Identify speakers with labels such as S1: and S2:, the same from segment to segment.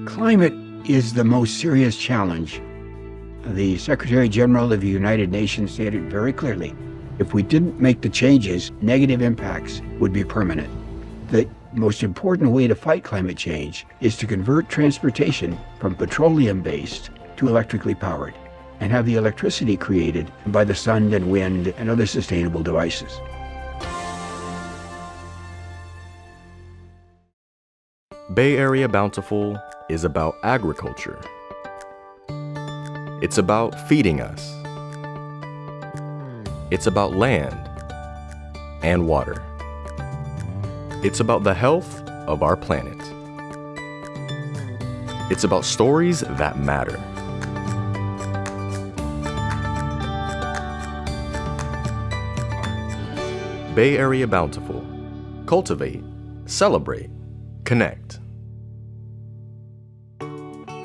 S1: Climate is the most serious challenge. The Secretary General of the United Nations stated very clearly, if we didn't make the changes, negative impacts would be permanent. The most important way to fight climate change is to convert transportation from petroleum-based to electrically powered, and have the electricity created by the sun and wind and other sustainable devices.
S2: Bay Area Bountiful is about agriculture. It's about feeding us. It's about land and water. It's about the health of our planet. It's about stories that matter. Bay Area Bountiful. Cultivate, celebrate, connect.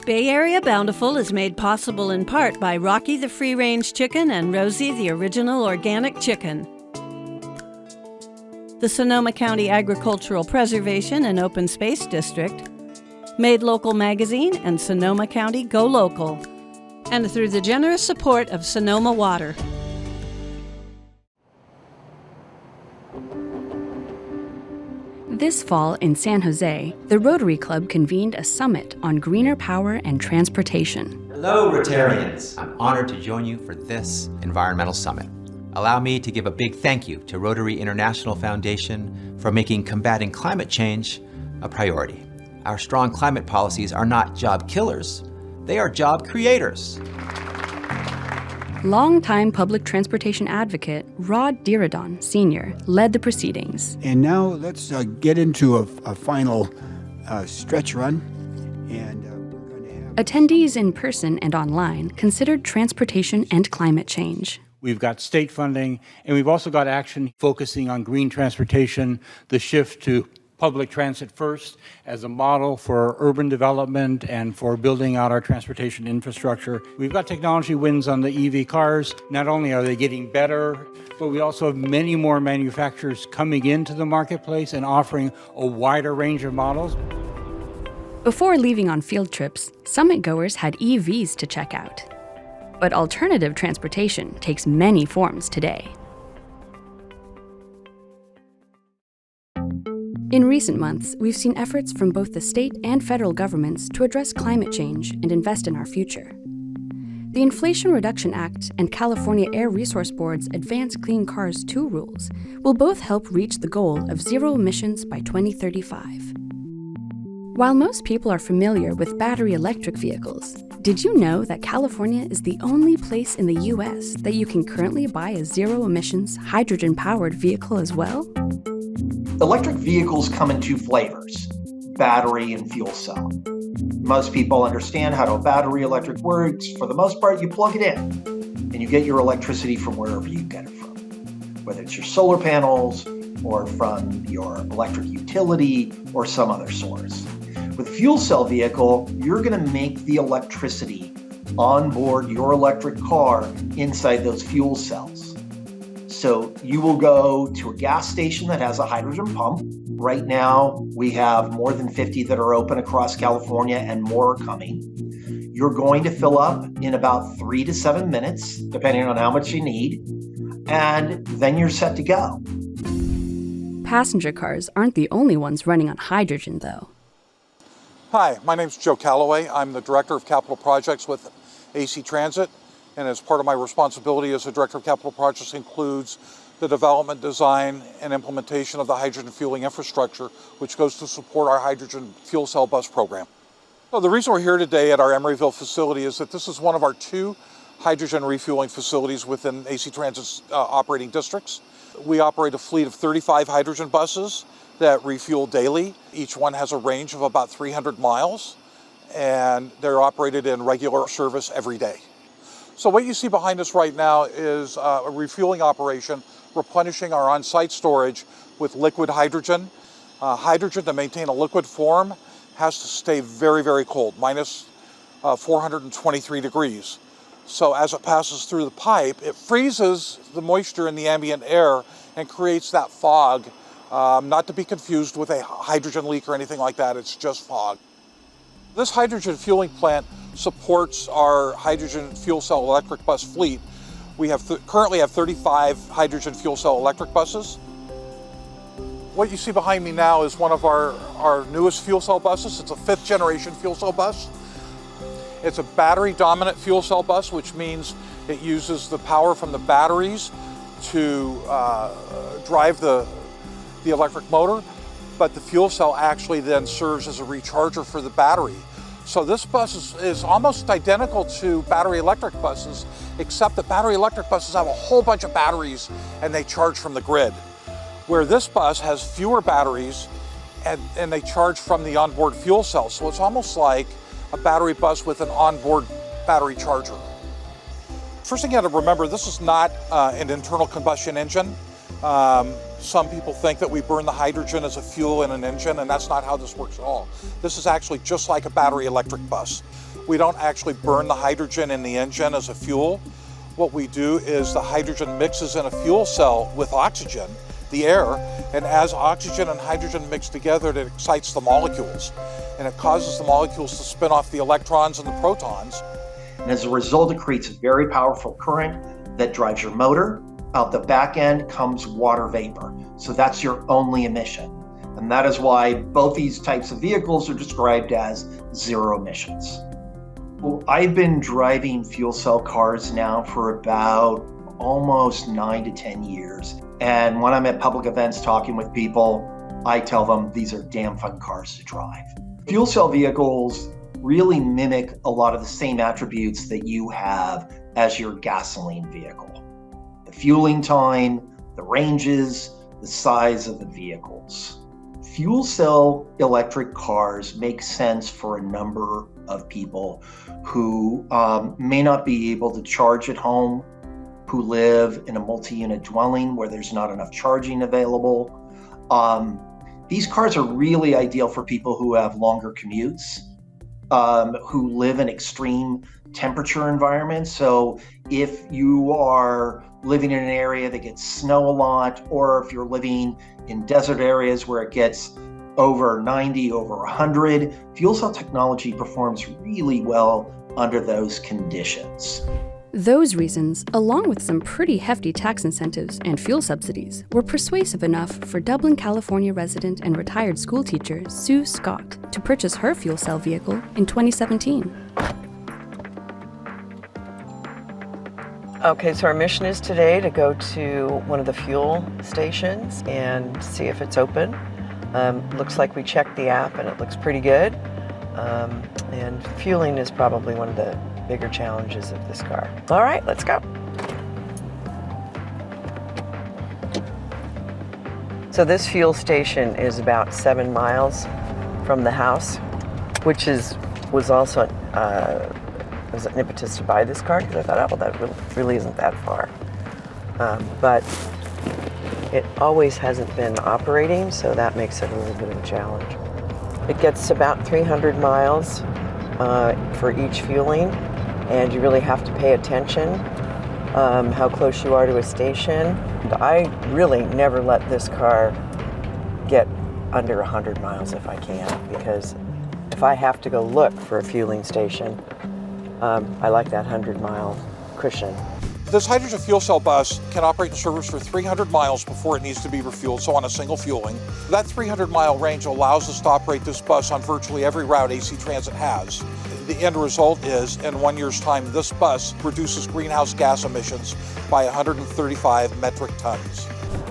S3: Bay Area Bountiful is made possible in part by Rocky the free-range chicken and Rosie the original organic chicken. The Sonoma County Agricultural Preservation and Open Space District, Made Local Magazine and Sonoma County Go Local, and through the generous support of Sonoma Water.
S4: This fall in San Jose, the Rotary Club convened a summit on greener power and transportation.
S5: Hello, Rotarians. I'm honored to join you for this environmental summit. Allow me to give a big thank you to Rotary International Foundation for making combating climate change a priority. Our strong climate policies are not job killers, they are job creators.
S4: Longtime public transportation advocate Rod Diradon, Sr., led the proceedings.
S1: And now let's get into a final stretch run. And we're going to have...
S4: Attendees in person and online considered transportation and climate change.
S6: We've got state funding, and we've also got action focusing on green transportation, the shift to public transit first as a model for urban development and for building out our transportation infrastructure. We've got technology wins on the EV cars. Not only are they getting better, but we also have many more manufacturers coming into the marketplace and offering a wider range of models.
S4: Before leaving on field trips, summit goers had EVs to check out. But alternative transportation takes many forms today. In recent months, we've seen efforts from both the state and federal governments to address climate change and invest in our future. The Inflation Reduction Act and California Air Resource Board's Advanced Clean Cars 2 rules will both help reach the goal of zero emissions by 2035. While most people are familiar with battery electric vehicles, did you know that California is the only place in the U.S. that you can currently buy a zero-emissions, hydrogen-powered vehicle as well?
S7: Electric vehicles come in two flavors, battery and fuel cell. Most people understand how a battery electric works. For the most part, you plug it in and you get your electricity from wherever you get it from, whether it's your solar panels or from your electric utility or some other source. With a fuel cell vehicle, you're going to make the electricity on board your electric car inside those fuel cells. So you will go to a gas station that has a hydrogen pump. Right now, we have more than 50 that are open across California and more are coming. You're going to fill up in about 3 to 7 minutes, depending on how much you need, and then you're set to go.
S4: Passenger cars aren't the only ones running on hydrogen, though.
S8: Hi, my name's Joe Calloway. I'm the Director of Capital Projects with AC Transit. And as part of my responsibility as the Director of Capital Projects includes the development, design, and implementation of the hydrogen fueling infrastructure, which goes to support our hydrogen fuel cell bus program. So the reason we're here today at our Emeryville facility is that this is one of our 2 hydrogen refueling facilities within AC Transit's operating districts. We operate a fleet of 35 hydrogen buses that refuel daily. Each one has a range of about 300 miles, and they're operated in regular service every day. So what you see behind us right now is a refueling operation replenishing our on-site storage with liquid hydrogen. Hydrogen, to maintain a liquid form, has to stay very, very cold, minus 423 degrees. So as it passes through the pipe, it freezes the moisture in the ambient air and creates that fog, not to be confused with a hydrogen leak or anything like that, it's just fog. This hydrogen fueling plant supports our hydrogen fuel cell electric bus fleet. We currently have 35 hydrogen fuel cell electric buses. What you see behind me now is one of our newest fuel cell buses. It's a 5th generation fuel cell bus. It's a battery dominant fuel cell bus, which means it uses the power from the batteries to drive the electric motor, but the fuel cell actually then serves as a recharger for the battery. So this bus is almost identical to battery electric buses, except that battery electric buses have a whole bunch of batteries and they charge from the grid. Where this bus has fewer batteries and they charge from the onboard fuel cell. So it's almost like a battery bus with an onboard battery charger. First thing you have to remember, this is not an internal combustion engine. Some people think that we burn the hydrogen as a fuel in an engine, and that's not how this works at all. This is actually just like a battery electric bus. We don't actually burn the hydrogen in the engine as a fuel. What we do is the hydrogen mixes in a fuel cell with oxygen, the air, and as oxygen and hydrogen mix together, it excites the molecules, and it causes the molecules to spin off the electrons and the protons.
S7: And as a result, it creates a very powerful current that drives your motor. Out the back end comes water vapor. So that's your only emission. And that is why both these types of vehicles are described as zero emissions. Well, I've been driving fuel cell cars now for about almost 9 to 10 years. And when I'm at public events talking with people, I tell them these are damn fun cars to drive. Fuel cell vehicles really mimic a lot of the same attributes that you have as your gasoline vehicle. The fueling time, the ranges, the size of the vehicles. Fuel cell electric cars make sense for a number of people who may not be able to charge at home, who live in a multi-unit dwelling where there's not enough charging available. These cars are really ideal for people who have longer commutes, who live in extreme temperature environments. So if you are living in an area that gets snow a lot, or if you're living in desert areas where it gets over 90, over 100, fuel cell technology performs really well under those conditions.
S4: Those reasons, along with some pretty hefty tax incentives and fuel subsidies, were persuasive enough for Dublin, California resident and retired schoolteacher Sue Scott to purchase her fuel cell vehicle in 2017.
S9: Okay, so our mission is today to go to one of the fuel stations and see if it's open. Looks like we checked the app and it looks pretty good. And fueling is probably one of the bigger challenges of this car. All right, let's go. So this fuel station is about 7 miles from the house, which was also was an impetus to buy this car, because I thought, oh, well, that really isn't that far. But it always hasn't been operating, so that makes it a little bit of a challenge. It gets about 300 miles for each fueling, and you really have to pay attention how close you are to a station. And I really never let this car get under 100 miles if I can, because if I have to go look for a fueling station, I like that 100-mile cushion.
S8: This hydrogen fuel cell bus can operate in service for 300 miles before it needs to be refueled, so on a single fueling. That 300-mile range allows us to operate this bus on virtually every route AC Transit has. The end result is, in 1 year's time, this bus reduces greenhouse gas emissions by 135 metric tons.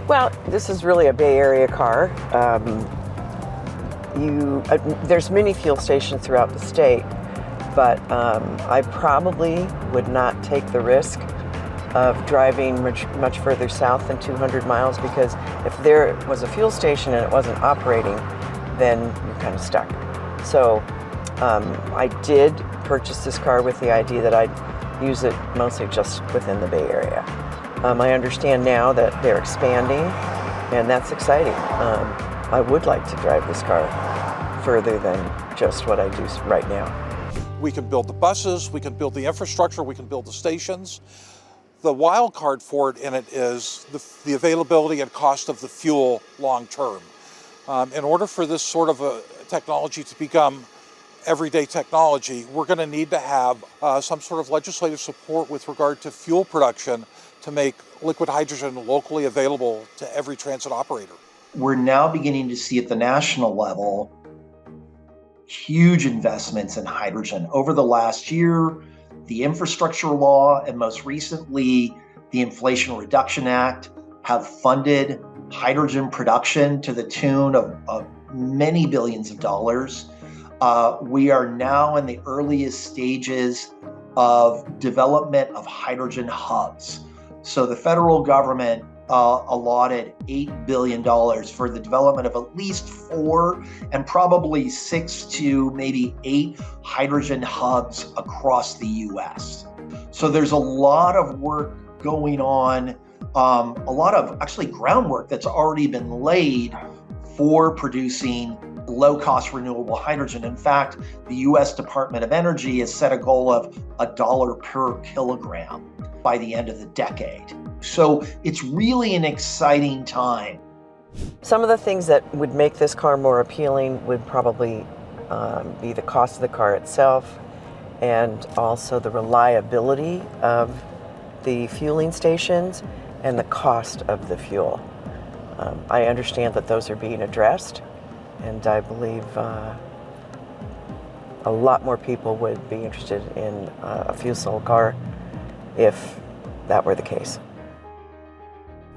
S9: Well, this is really a Bay Area car. There's many fuel stations throughout the state, but I probably would not take the risk of driving much further south than 200 miles, because if there was a fuel station and it wasn't operating, then you're kind of stuck. So I did purchase this car with the idea that I'd use it mostly just within the Bay Area. I understand now that they're expanding, and that's exciting. I would like to drive this car further than just what I do right now.
S8: We can build the buses, we can build the infrastructure, we can build the stations. The wild card for it in it is the availability and cost of the fuel long term. In order for this sort of a technology to become everyday technology, we're going to need to have some sort of legislative support with regard to fuel production to make liquid hydrogen locally available to every transit operator.
S7: We're now beginning to see at the national level huge investments in hydrogen. Over the last year, the infrastructure law and most recently the Inflation Reduction Act have funded hydrogen production to the tune of many billions of dollars. We are now in the earliest stages of development of hydrogen hubs. So the federal government allotted $8 billion for the development of at least 4 and probably 6 to maybe 8 hydrogen hubs across the US. So there's a lot of work going on, a lot of actually groundwork that's already been laid for producing low-cost renewable hydrogen. In fact, the US Department of Energy has set a goal of $1 per kilogram by the end of the decade. So it's really an exciting time.
S9: Some of the things that would make this car more appealing would probably be the cost of the car itself and also the reliability of the fueling stations and the cost of the fuel. I understand that those are being addressed, and I believe a lot more people would be interested in a fuel cell car if that were the case.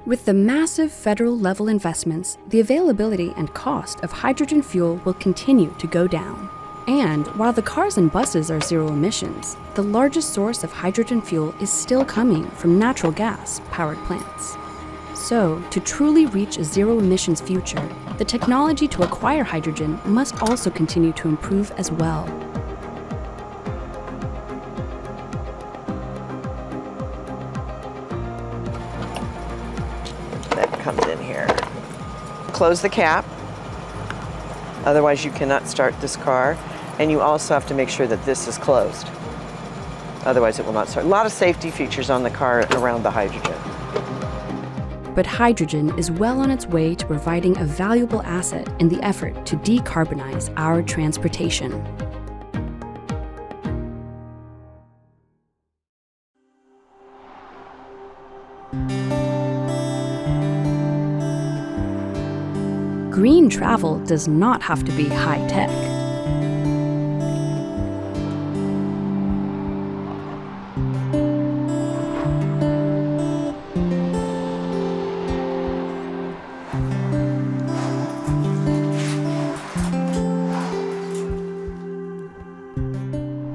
S4: With the massive federal-level investments, the availability and cost of hydrogen fuel will continue to go down. And while the cars and buses are zero emissions, the largest source of hydrogen fuel is still coming from natural gas-powered plants. So, to truly reach a zero-emissions future, the technology to acquire hydrogen must also continue to improve as well.
S9: That comes in here. Close the cap, otherwise you cannot start this car, and you also have to make sure that this is closed, otherwise it will not start. A lot of safety features on the car around the hydrogen.
S4: But hydrogen is well on its way to providing a valuable asset in the effort to decarbonize our transportation. Green travel does not have to be high-tech.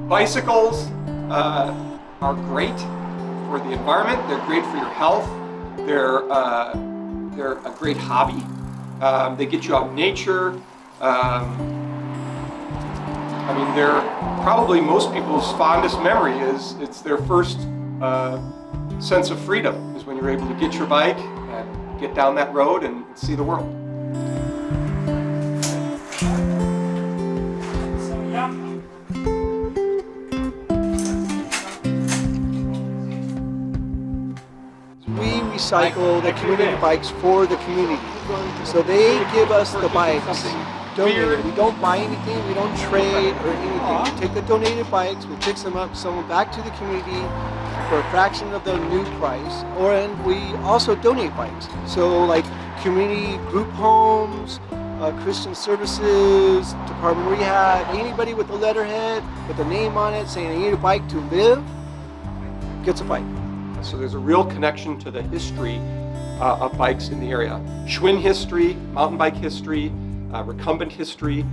S10: Bicycles are great for the environment. They're great for your health. They're a great hobby. They get you out in nature. I mean, they're probably most people's fondest memory is it's their first sense of freedom is when you're able to get your bike and get down that road and see the world.
S11: Recycle the community bikes for the community. So they give us the bikes donated. We don't buy anything, we don't trade or anything. We take the donated bikes, we fix them up, sell them back to the community for a fraction of the new price. And we also donate bikes. So like community group homes, Christian services, department rehab, anybody with a letterhead with a name on it saying I need a bike to live, gets a bike.
S10: So there's a real connection to the history of bikes in the area. Schwinn history, mountain bike history, recumbent history.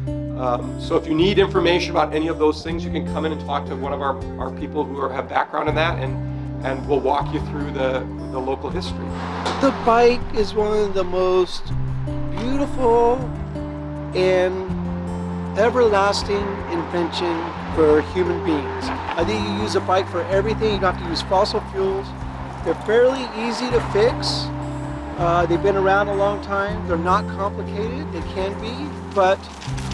S10: So if you need information about any of those things, you can come in and talk to one of our people who have background in that, and we'll walk you through the local history.
S11: The bike is one of the most beautiful and everlasting invention for human beings. I think you use a bike for everything. You don't have to use fossil fuels. They're fairly easy to fix. They've been around a long time. They're not complicated. They can be, but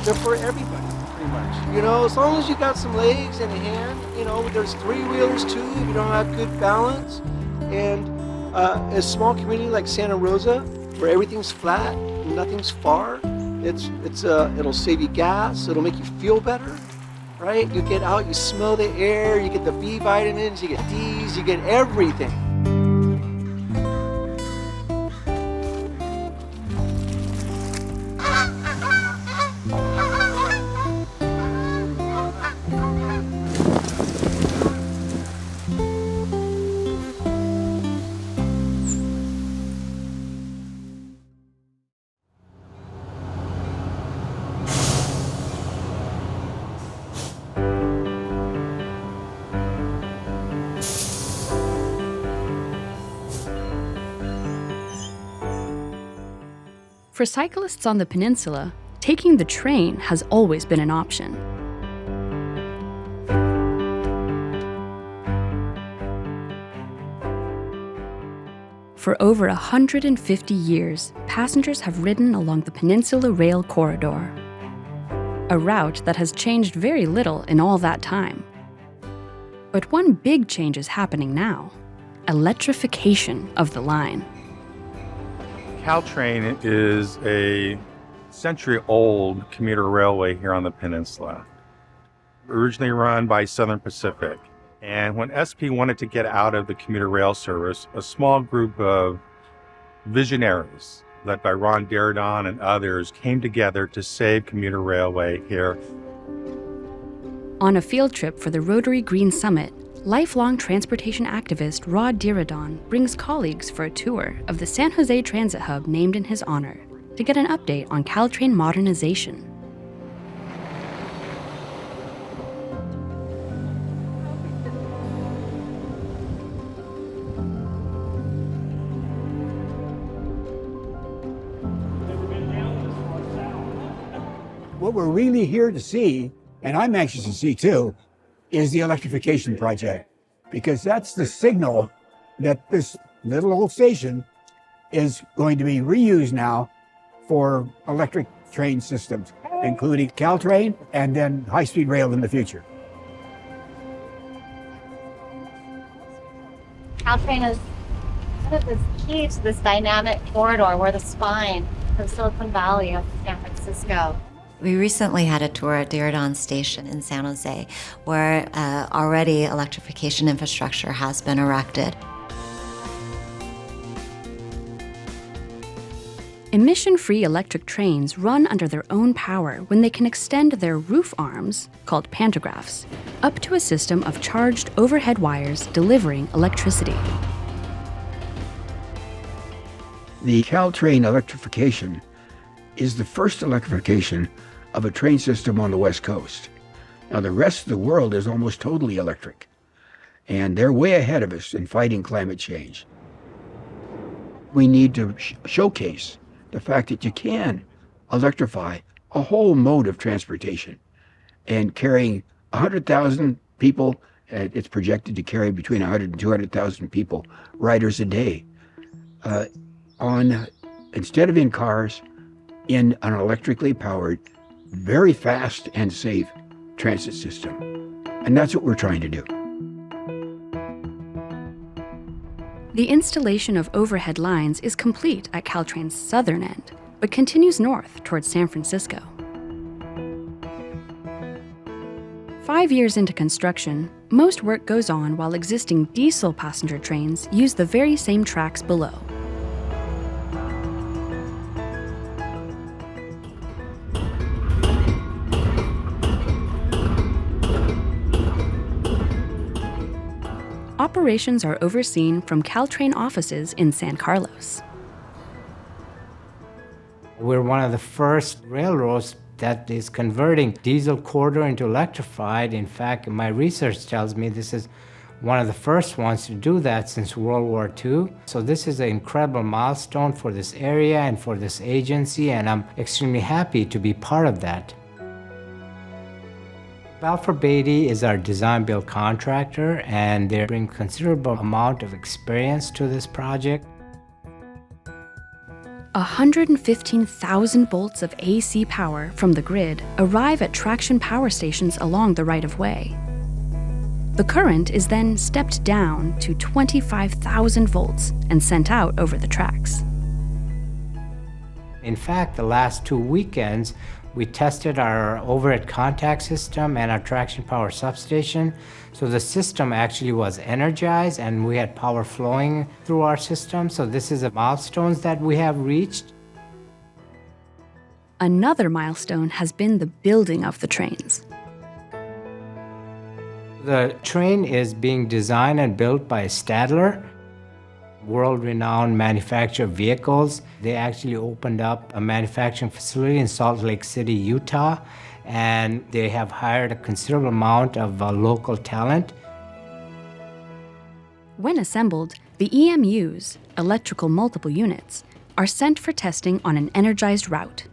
S11: they're for everybody, pretty much. You know, as long as you got some legs and a hand, you know, there's 3 wheels too if you don't have good balance. And a small community like Santa Rosa, where everything's flat and nothing's far, it'll save you gas. It'll make you feel better. right? You get out, you smell the air, you get the B vitamins, you get D's, you get everything.
S4: For cyclists on the peninsula, taking the train has always been an option. For over 150 years, passengers have ridden along the Peninsula Rail Corridor, a route that has changed very little in all that time. But one big change is happening now: electrification of the line.
S12: Caltrain is a century-old commuter railway here on the peninsula, originally run by Southern Pacific. And when SP wanted to get out of the commuter rail service, a small group of visionaries, led by Ron Darradon and others, came together to save commuter railway here.
S4: On a field trip for the Rotary Green Summit, lifelong transportation activist Rod Darradon brings colleagues for a tour of the San Jose Transit Hub named in his honor to get an update on Caltrain modernization.
S1: What we're really here to see, and I'm anxious to see too, is the electrification project, because that's the signal that this little old station is going to be reused now for electric train systems, including Caltrain and then high-speed rail in the future.
S13: Caltrain is kind of this key to this dynamic corridor. We're the spine of Silicon Valley of San Francisco.
S14: We recently had a tour at Darradon Station in San Jose, where already electrification infrastructure has been erected.
S4: Emission-free electric trains run under their own power when they can extend their roof arms, called pantographs, up to a system of charged overhead wires delivering electricity.
S1: The Caltrain electrification is the first electrification of a train system on the West Coast. Now, the rest of the world is almost totally electric, and they're way ahead of us in fighting climate change. We need to showcase the fact that you can electrify a whole mode of transportation, and carrying 100,000 people, it's projected to carry between 100 and 200,000 people, riders a day, instead of in cars, in an electrically powered, very fast and safe transit system. And that's what we're trying to do.
S4: The installation of overhead lines is complete at Caltrain's southern end, but continues north towards San Francisco. 5 years into construction, most work goes on while existing diesel passenger trains use the very same tracks below. Operations are overseen from Caltrain offices in San Carlos.
S15: We're one of the first railroads that is converting diesel corridor into electrified. In fact, my research tells me this is one of the first ones to do that since World War II. So this is an incredible milestone for this area and for this agency, and I'm extremely happy to be part of that. Balfour Beatty is our design-build contractor, and they bring considerable amount of experience to this project.
S4: 115,000 volts of AC power from the grid arrive at traction power stations along the right-of-way. The current is then stepped down to 25,000 volts and sent out over the tracks.
S15: In fact, the last 2 weekends, We tested our overhead contact system and our traction power substation. So the system actually was energized and we had power flowing through our system. So this is a milestone that we have reached.
S4: Another milestone has been the building of the trains.
S15: The train is being designed and built by Stadler, world-renowned manufacturer of vehicles. They actually opened up a manufacturing facility in Salt Lake City, Utah, and they have hired a considerable amount of local talent.
S4: When assembled, the EMUs, electrical multiple units, are sent for testing on an energized route.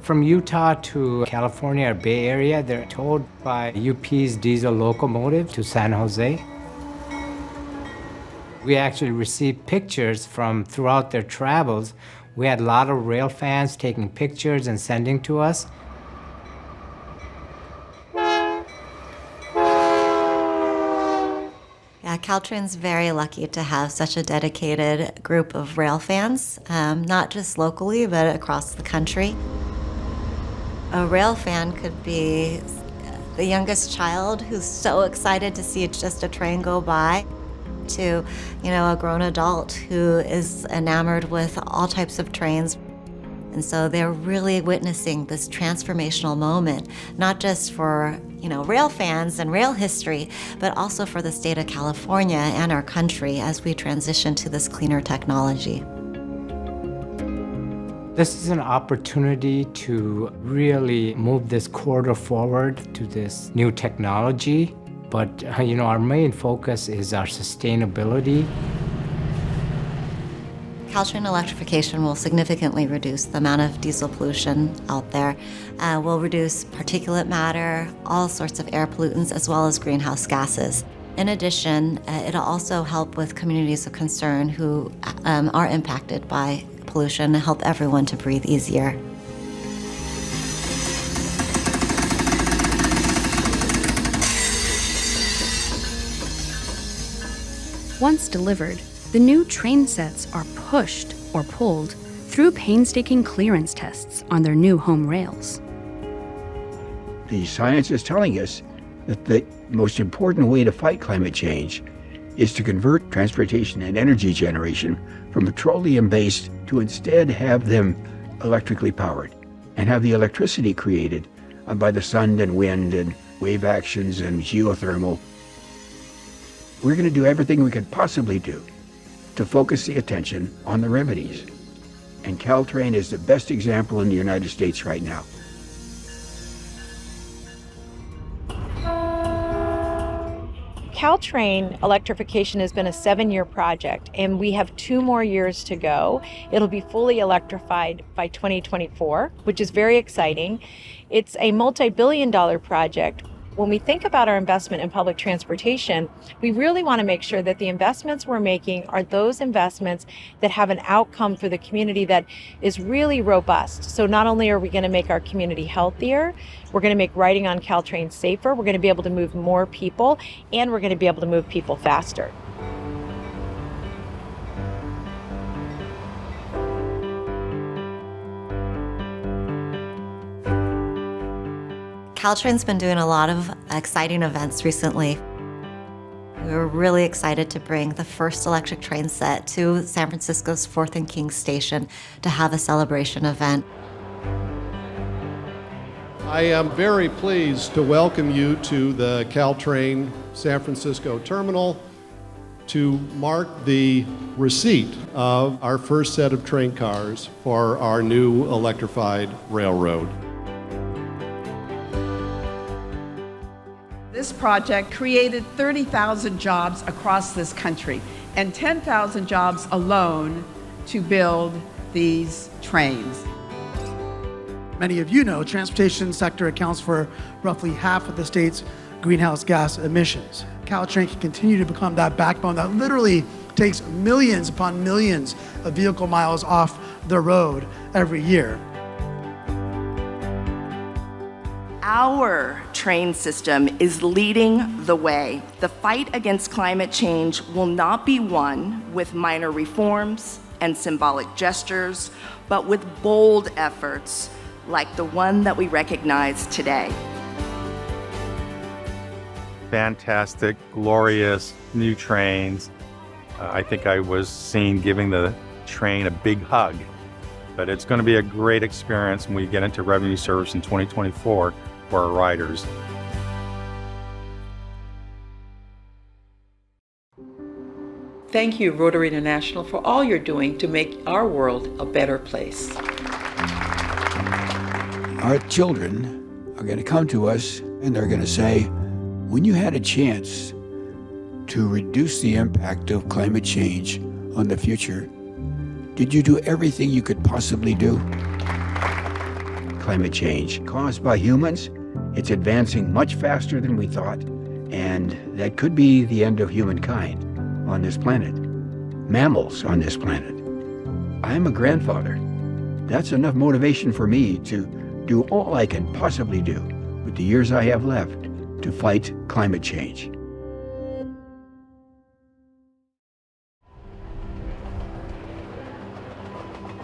S15: From Utah to California or Bay Area, they're towed by UP's diesel locomotive to San Jose. We actually received pictures from throughout their travels. We had a lot of rail fans taking pictures and sending to us.
S14: Yeah, Caltrain's very lucky to have such a dedicated group of rail fans, not just locally, but across the country. A rail fan could be the youngest child who's so excited to see just a train go by, to, a grown adult who is enamored with all types of trains. And so they're really witnessing this transformational moment, not just for, rail fans and rail history, but also for the state of California and our country as we transition to this cleaner technology.
S15: This is an opportunity to really move this corridor forward to this new technology. But, our main focus is our sustainability.
S14: Caltrain electrification will significantly reduce the amount of diesel pollution out there. Will reduce particulate matter, all sorts of air pollutants, as well as greenhouse gases. In addition, it'll also help with communities of concern who are impacted by pollution and help everyone to breathe easier.
S4: Once delivered, the new train sets are pushed or pulled through painstaking clearance tests on their new home rails.
S1: The science is telling us that the most important way to fight climate change is to convert transportation and energy generation from petroleum-based to instead have them electrically powered and have the electricity created by the sun and wind and wave actions and geothermal. We're going to do everything we could possibly do to focus the attention on the remedies. And Caltrain is the best example in the United States right now.
S16: Caltrain electrification has been a 7-year project, and we have 2 more years to go. It'll be fully electrified by 2024, which is very exciting. It's a multi-billion-dollar project. When we think about our investment in public transportation, we really want to make sure that the investments we're making are those investments that have an outcome for the community that is really robust. So not only are we going to make our community healthier, we're going to make riding on Caltrain safer, we're going to be able to move more people, and we're going to be able to move people faster.
S14: Caltrain's been doing a lot of exciting events recently. We were really excited to bring the first electric train set to San Francisco's 4th and King Station to have a celebration event.
S17: I am very pleased to welcome you to the Caltrain San Francisco terminal to mark the receipt of our first set of train cars for our new electrified railroad.
S18: This project created 30,000 jobs across this country and 10,000 jobs alone to build these trains.
S19: Many of you know, transportation sector accounts for roughly half of the state's greenhouse gas emissions. Caltrain can continue to become that backbone that literally takes millions upon millions of vehicle miles off the road every year.
S18: Our
S20: train system is leading the way. The fight against climate change will not be won with minor reforms and symbolic gestures, but with bold efforts like the one that we recognize today.
S12: Fantastic, glorious new trains. I think I was seen giving the train a big hug. But it's going to be a great experience when we get into revenue service in 2024 for our riders.
S21: Thank you, Rotary International, for all you're doing to make our world a better place.
S1: Our children are going to come to us and they're going to say, when you had a chance to reduce the impact of climate change on the future, did you do everything you could possibly do? Climate change caused by humans, it's advancing much faster than we thought, and that could be the end of humankind on this planet, mammals on this planet. I'm a grandfather. That's enough motivation for me to do all I can possibly do with the years I have left to fight climate change.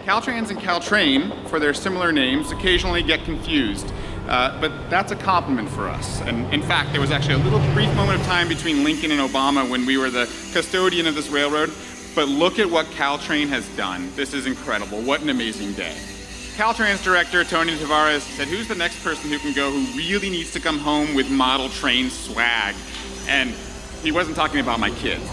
S22: Caltrans and Caltrain, for their similar names, occasionally get confused, but that's a compliment for us. And in fact, there was actually a little brief moment of time between Lincoln and Obama when we were the custodian of this railroad, but look at what Caltrain has done. This is incredible. What an amazing day. Caltrain's director, Tony Tavares, said, who's the next person who can go who really needs to come home with model train swag? And he wasn't talking about my kids.